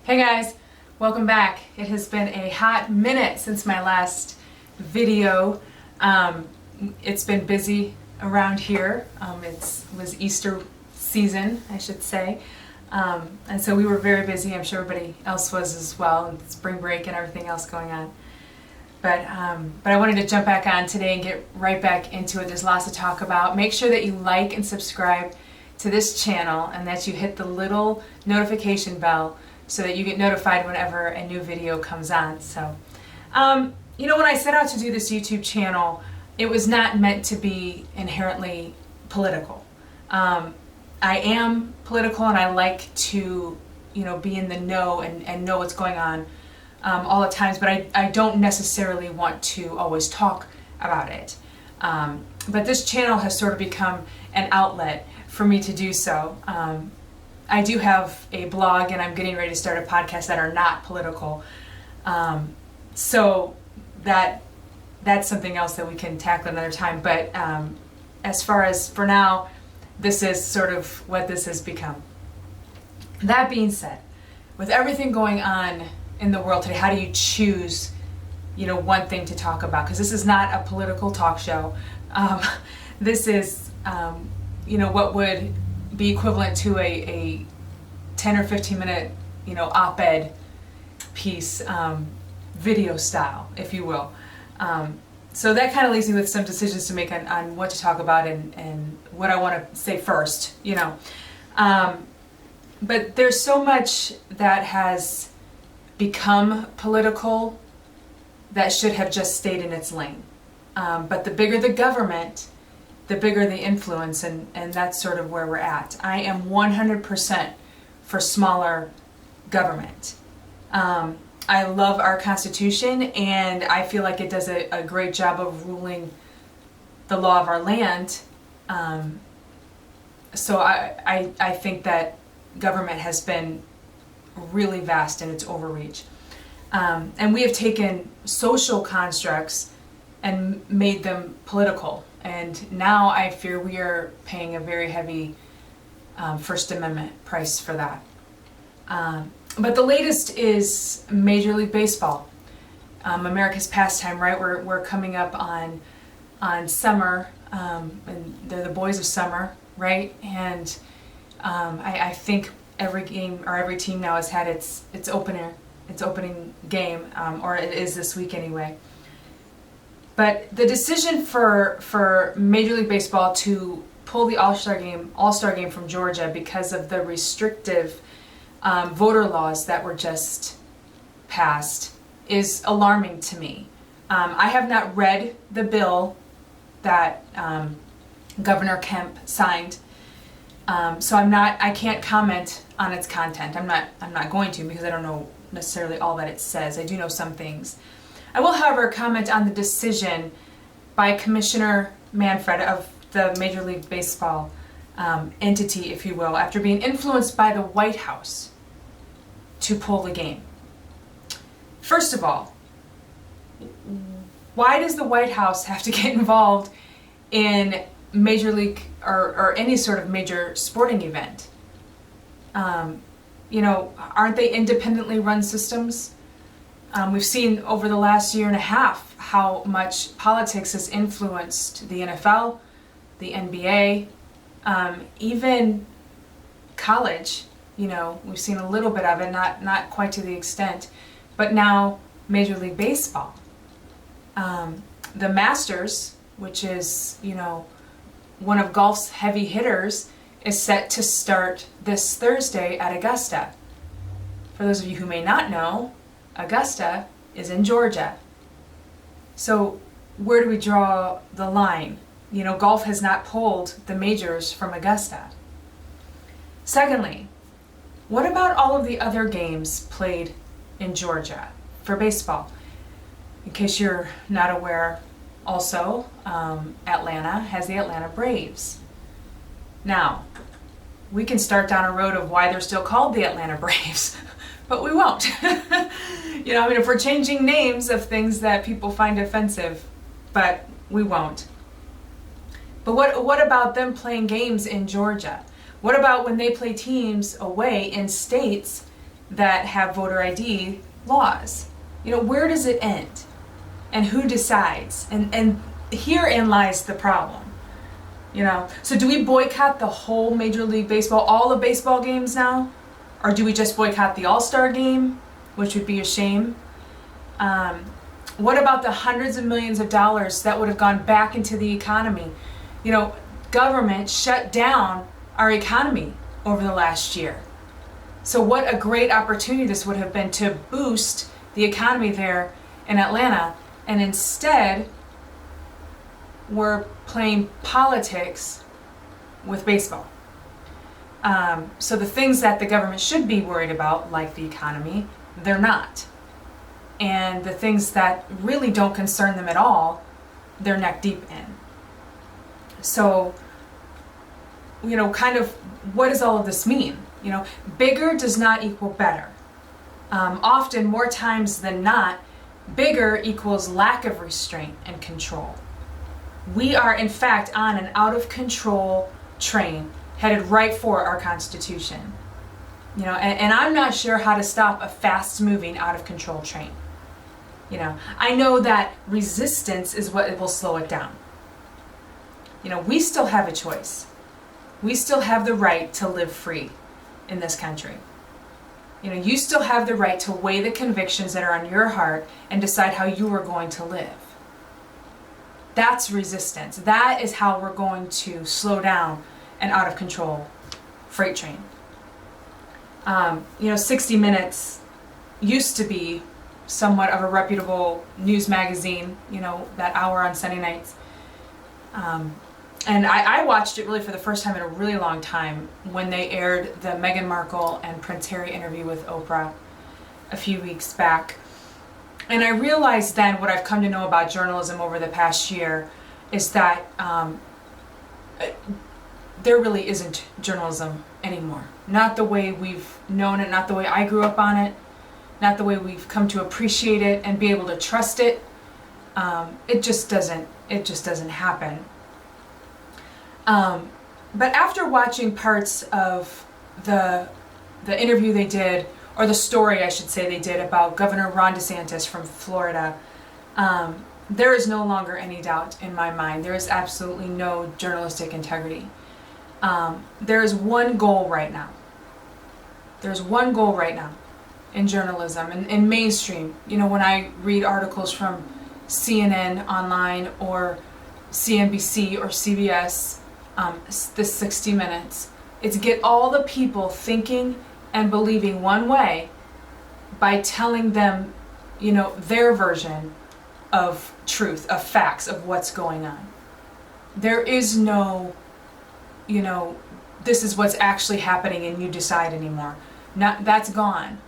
Hey guys, welcome back. It has been a hot minute since my last video. It's been busy around here. It was Easter season, I should say. And so we were very busy. I'm sure everybody else was as well, and spring break and everything else going on. But I wanted to jump back on today and get right back into it. There's lots to talk about. Make sure that you like and subscribe to this channel and that you hit the little notification bell so that you get notified whenever a new video comes on. So, when I set out to do this YouTube channel, it was not meant to be inherently political. I am political and I like to, be in the know and know what's going on all the times, but I don't necessarily want to always talk about it. But this channel has sort of become an outlet for me to do so. I do have a blog and I'm getting ready to start a podcast that are not political. So that's something else that we can tackle another time. But as far as for now, this is sort of what this has become. That being said, with everything going on in the world today, how do you choose, one thing to talk about? Because this is not a political talk show. This is, what would be equivalent to a 10 or 15 minute, op-ed piece, video style, if you will. So that kind of leaves me with some decisions to make on what to talk about and what I want to say first, But there's so much that has become political that should have just stayed in its lane. But the bigger the government, the bigger the influence, and that's sort of where we're at. I am 100% for smaller government. I love our Constitution, and I feel like it does a great job of ruling the law of our land. So I think that government has been really vast in its overreach. And we have taken social constructs and made them political. And now I fear we are paying a very heavy First Amendment price for that. But the latest is Major League Baseball, America's pastime, right? We're coming up on summer, and they're the boys of summer, right? And I think every game or every team now has had its opening game, or it is this week anyway. But the decision for Major League Baseball to pull the All-Star game from Georgia because of the restrictive voter laws that were just passed is alarming to me. I have not read the bill that Governor Kemp signed, so I can't comment on its content. I'm not going to, because I don't know necessarily all that it says. I do know some things. I will, however, comment on the decision by Commissioner Manfred of the Major League Baseball entity, if you will, after being influenced by the White House to pull the game. First of all, why does the White House have to get involved in Major League or any sort of major sporting event? Aren't they independently run systems? We've seen over the last year and a half how much politics has influenced the NFL, the NBA, even college. We've seen a little bit of it, not quite to the extent, but now Major League Baseball. The Masters, which is, one of golf's heavy hitters, is set to start this Thursday at Augusta. For those of you who may not know, Augusta is in Georgia. So where do we draw the line? Golf has not pulled the majors from Augusta. Secondly, what about all of the other games played in Georgia for baseball? In case you're not aware, also, Atlanta has the Atlanta Braves. Now, we can start down a road of why they're still called the Atlanta Braves, but we won't. If we're changing names of things that people find offensive, but we won't. But what about them playing games in Georgia? What about when they play teams away in states that have voter ID laws. Where does it end? And who decides? And herein lies the problem. So do we boycott the whole Major League Baseball, all the baseball games now? Or do we just boycott the All-Star game, which would be a shame? What about the hundreds of millions of dollars that would have gone back into the economy? Government shut down our economy over the last year. So what a great opportunity this would have been to boost the economy there in Atlanta. And instead, we're playing politics with baseball. So the things that the government should be worried about, like the economy, they're not. And the things that really don't concern them at all, they're neck deep in. So, kind of what does all of this mean? Bigger does not equal better. Often, more times than not, bigger equals lack of restraint and control. We are, in fact, on an out-of-control train headed right for our Constitution. And I'm not sure how to stop a fast-moving, out-of-control train. I know that resistance is what will slow it down. We still have a choice. We still have the right to live free in this country. You still have the right to weigh the convictions that are on your heart and decide how you are going to live. That's resistance. That is how we're going to slow down an out-of-control freight train. 60 Minutes used to be somewhat of a reputable news magazine, that hour on Sunday nights. And I watched it really for the first time in a really long time when they aired the Meghan Markle and Prince Harry interview with Oprah a few weeks back. And I realized then what I've come to know about journalism over the past year is that there really isn't journalism anymore. Not the way we've known it, not the way I grew up on it, not the way we've come to appreciate it and be able to trust it. It just doesn't happen. But after watching parts of the interview they did, or the story I should say they did about Governor Ron DeSantis from Florida, there is no longer any doubt in my mind. There is absolutely no journalistic integrity. There is one goal right now. There's one goal right now in journalism and in mainstream. When I read articles from CNN online or CNBC or CBS, the 60 Minutes, it's get all the people thinking and believing one way by telling them, their version of truth, of facts, of what's going on. There is no, this is what's actually happening and you decide anymore. That's gone.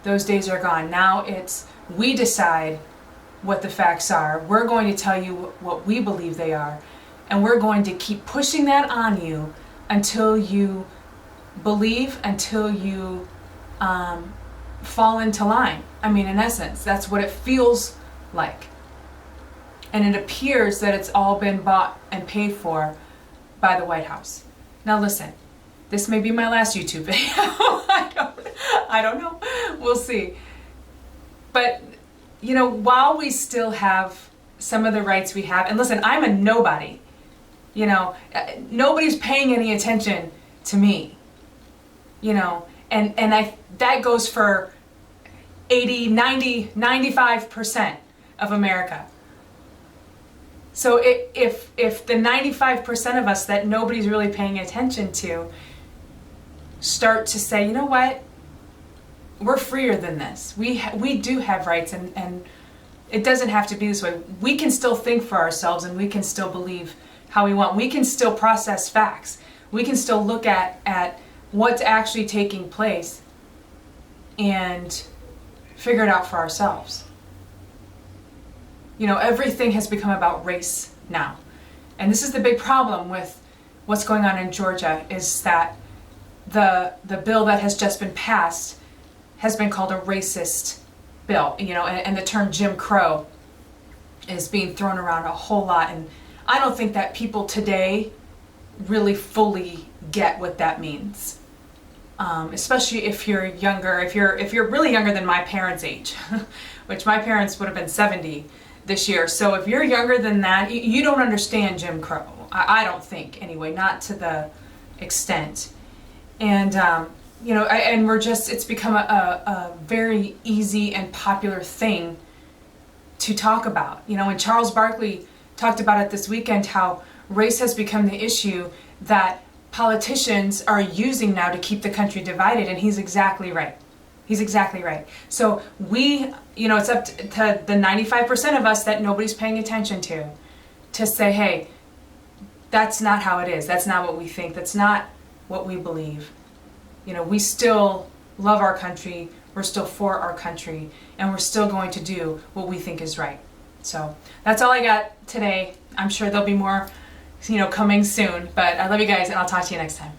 Those days are gone. Now it's, we decide what the facts are. We're going to tell you what we believe they are. And we're going to keep pushing that on you until you believe, until you fall into line. I mean, in essence, that's what it feels like. And it appears that it's all been bought and paid for by the White House. Now listen, this may be my last YouTube video. I don't know. We'll see. But, while we still have some of the rights we have, and listen, I'm a nobody. Nobody's paying any attention to me. And that goes for 80, 90, 95% of America. So if the 95% of us that nobody's really paying attention to start to say, you know what, we're freer than this. We do have rights, and it doesn't have to be this way. We can still think for ourselves, and we can still believe how we want. We can still process facts. We can still look at what's actually taking place and figure it out for ourselves. Everything has become about race now. And this is the big problem with what's going on in Georgia, is that the bill that has just been passed has been called a racist bill, and the term Jim Crow is being thrown around a whole lot. And I don't think that people today really fully get what that means. especially if you're younger, if you're really younger than my parents' age, which my parents would have been 70 this year. So if you're younger than that, you don't understand Jim Crow. I don't think, anyway, not to the extent. And and it's become a very easy and popular thing to talk about. And Charles Barkley talked about it this weekend, how race has become the issue that politicians are using now to keep the country divided, and he's exactly right. He's exactly right. So it's up to the 95% of us that nobody's paying attention to say, hey, that's not how it is. That's not what we think. That's not what we believe. We still love our country. We're still for our country, and we're still going to do what we think is right. So that's all I got today. I'm sure there'll be more, coming soon, but I love you guys, and I'll talk to you next time.